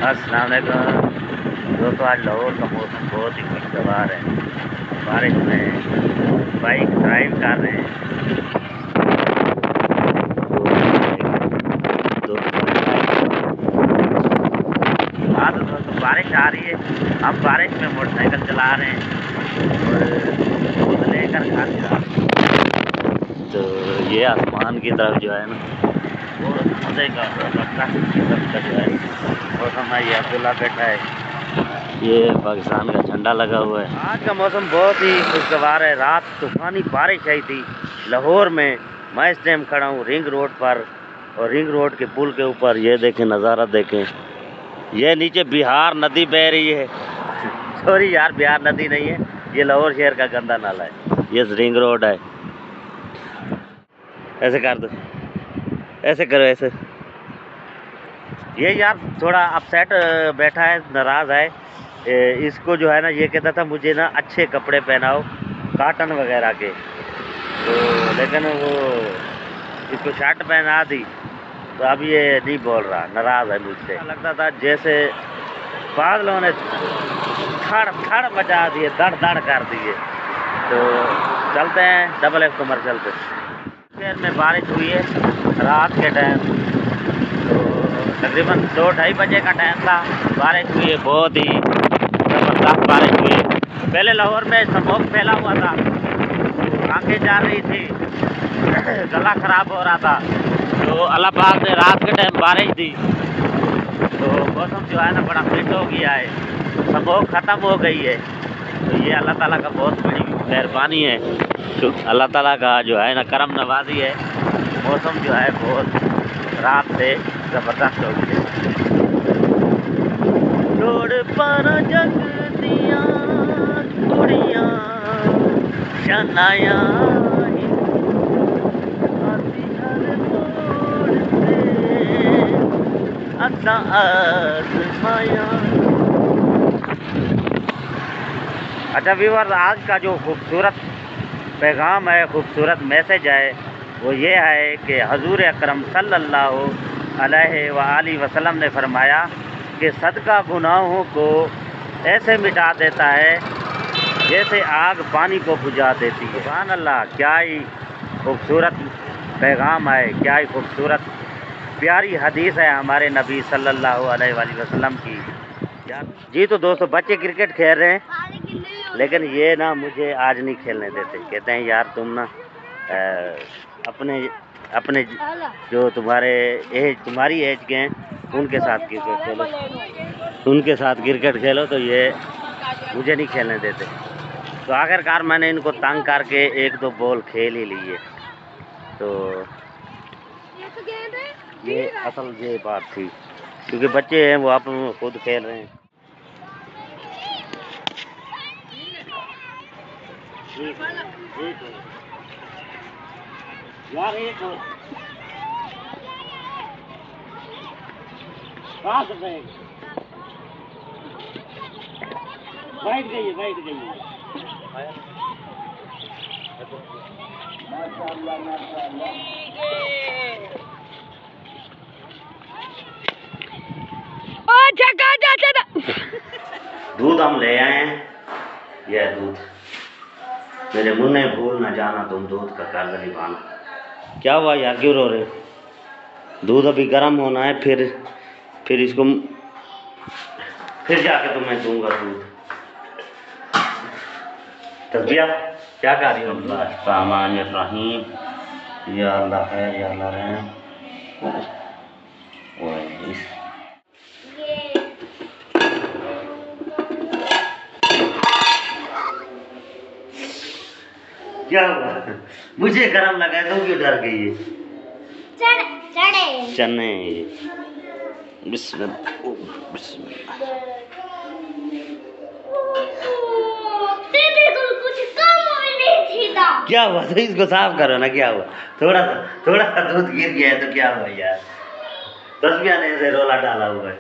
अस्सलाम वालेकुम दोस्तों, आज लाहौर का मौसम बहुत ही खुशगवार है। बारिश में बाइक ड्राइव कर रहे हैं। आज दोस्तों बारिश आ रही है, हम बारिश में मोटरसाइकिल चला रहे हैं और खुद लेकर घर जा रहे हैं। तो ये आसमान की तरफ जो है ना, बहुत मज़े का जो है मौसम है। ये अब्दुल्ला बैठा है, ये पाकिस्तान का झंडा लगा हुआ है। आज का मौसम बहुत ही खुशगवार है। रात तूफानी बारिश आई थी लाहौर में। मैं इस टाइम खड़ा हूँ रिंग रोड पर, और रिंग रोड के पुल के ऊपर ये देखें नज़ारा देखें। ये नीचे बिहार नदी बह रही है। सॉरी यार, बिहार नदी नहीं है, ये लाहौर शहर का गंदा नाला है। ये रिंग रोड है। ऐसे कर दो, ऐसे करो, ऐसे। ये यार थोड़ा अपसेट बैठा है, नाराज़ है। इसको जो है ना, ये कहता था मुझे ना अच्छे कपड़े पहनाओ काटन वगैरह के, तो लेकिन वो इसको शर्ट पहना दी तो अब ये नहीं बोल रहा, नाराज़ है मुझसे। लगता था जैसे बादलों ने थड़ थड़ मचा दिए, दड़ दड़ कर दिए। तो चलते हैं डबल एफ कमर्शियल पे। शहर में बारिश हुई है रात के टाइम, तो तकरीबन 2-2:30 बजे का टाइम था। बारिश हुई है, बहुत ही ज़बरदस्त बारिश हुई है। पहले लाहौर में स्मोक फैला हुआ था, आंखें जा रही थी, गला ख़राब हो रहा था। तो अल्लाह पाक ने रात के टाइम बारिश दी, तो मौसम जो है ना बड़ा फिट हो गया है, स्मोक ख़त्म हो गई है। तो ये अल्लाह ताला का बहुत बड़ी मेहरबानी है, तो अल्लाह ताला का जो है ना करम नवाजी है। मौसम जो है बहुत रात से ज़बरदस्त हो गई है। रोड पर जग दिया कुड़ियाँ शनाया अच्छा व्यूअर्स, आज का जो खूबसूरत पैगाम है, खूबसूरत मैसेज है, वो ये है कि हजूर अकरम सल्लल्लाहु अलैहि वसल्लम ने फरमाया कि सदका गुनाहों को ऐसे मिटा देता है जैसे आग पानी को बुझा देती है। सुभान अल्लाह, क्या ही खूबसूरत पैगाम है, क्या ही खूबसूरत प्यारी हदीस है हमारे नबी सल्लल्लाहु अलैहि वसल्लम की। जी तो दोस्तों, बच्चे क्रिकेट खेल रहे हैं, लेकिन ये ना मुझे आज नहीं खेलने देते। कहते हैं यार तुम ना अपने जो तुम्हारी एज के हैं उनके साथ क्रिकेट खेलो, उनके साथ क्रिकेट खेलो। तो ये मुझे नहीं खेलने देते। तो आखिरकार मैंने इनको तंग करके 1-2 बॉल खेल ही लिए। तो ये असल ये बात थी, क्योंकि बच्चे हैं वो आप खुद खेल रहे हैं। यार एक बैठ गई है। दूध हम ले आए हैं, यह दूध। मेरे मुन्ने भूल न जाना तुम दूध का कर्ज निभाना। क्या हुआ यार, क्यों रो रहे हो? दूध अभी गर्म होना है, फिर इसको फिर जाके तुम्हें दूंगा दूध। तस्बीह क्या कर रही हो? रहीम, या अल्लाह है, या अल्लाह रहम। क्या हुआ? मुझे गरम लगा है, तुम क्यों डर गई है? चने बिस्मिल्लाह। क्या हुआ? तो इसको साफ करो ना, क्या हुआ? थोड़ा सा दूध गिर गया है तो क्या हुआ यार? तस्बीह ने ऐसे रोला डाला हुआ है।